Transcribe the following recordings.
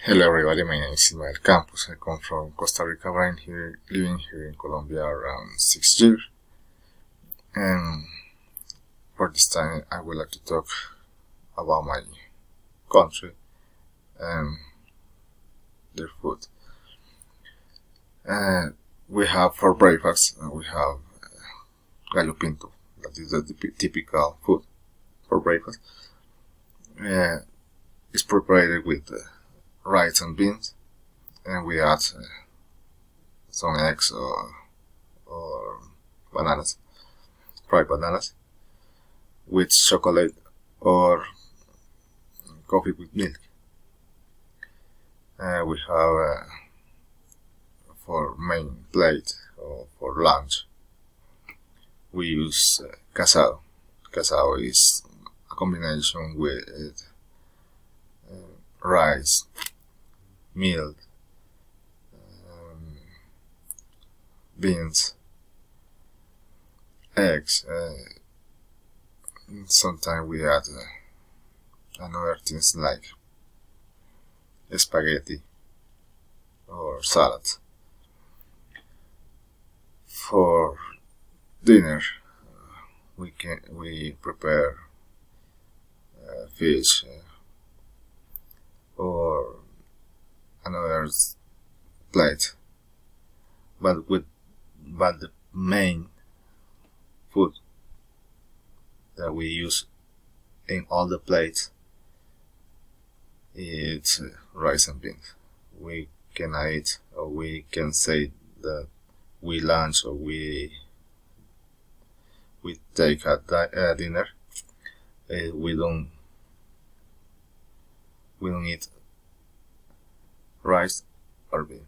Hello everybody, my name is Ismael Campos. I come from Costa Rica, but I'm living here in Colombia around 6 years. And for this time, I would like to talk about my country and their food. We have for breakfast, we have gallo pinto. That is the typical food for breakfast. It's prepared with rice and beans, and we add some eggs or bananas, fried bananas, with chocolate or coffee with milk. We have for main plate or for lunch, we use casado. Casado is a combination with rice, milk, beans, eggs. Sometimes we add another things like spaghetti or salad. For dinner, we prepare fish or another plate, but the main food that we use in all the plates is rice and beans. We can eat, or we can say that we lunch or we take a dinner. We don't eat rice or bean.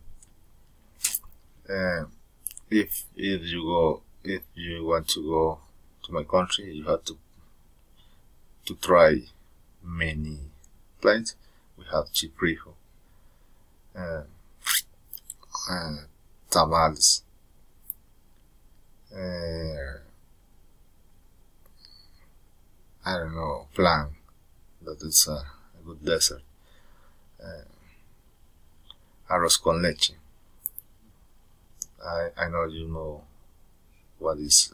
If you want to go to my country, you have to try many plates. We have chifrijo, tamales, I don't know, flan. That is a good dessert. Arroz con leche. I know you know what is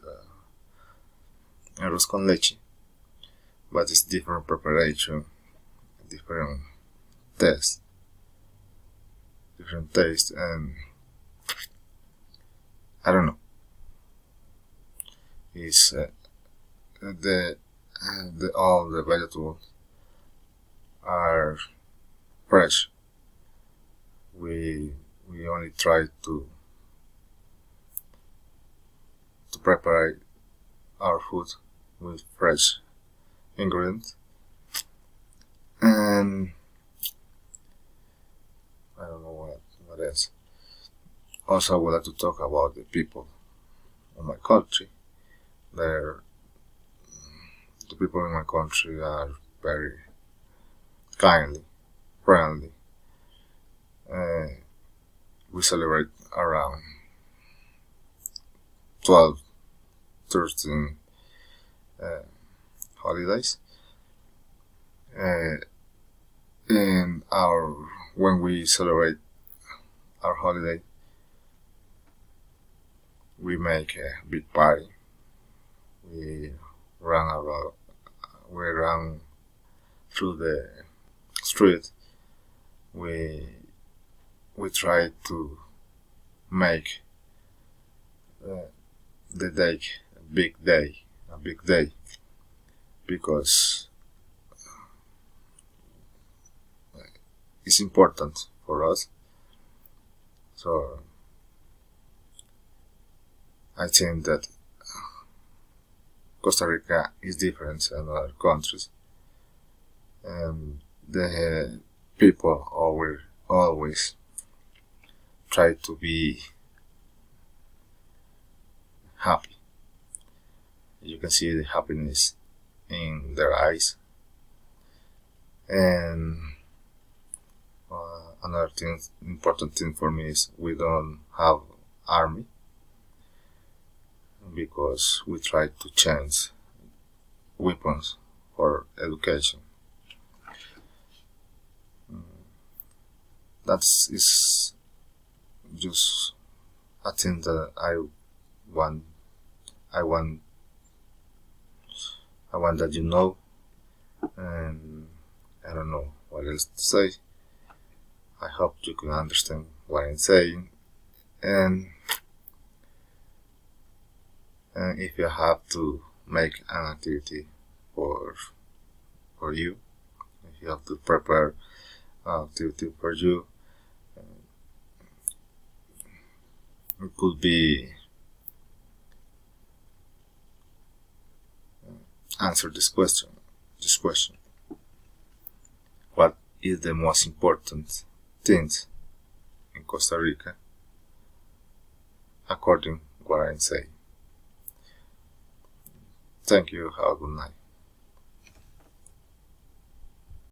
arroz con leche, but it's different preparation, different taste, and I don't know. It's all the vegetables are fresh. We only try to prepare our food with fresh ingredients, and I don't know what else. Also, I would like to talk about the people of my country. The people in my country are very kindly, friendly. We celebrate around 12, 13 holidays. And when we celebrate our holiday, we make a big party. We run through the street. We try to make the day a big day, because it's important for us. So I think that Costa Rica is different than other countries, and the people always try to be happy. You can see the happiness in their eyes. And another important thing for me is we don't have army, because we try to change weapons for education. That's is just a thing that want I want I want that you know, and I don't know what else to say. I hope you can understand what I'm saying, and if you have to make an activity for you, if you have to prepare an activity for you, it could be answer this question. What is the most important things in Costa Rica according to what I say? Thank you. Have a good night.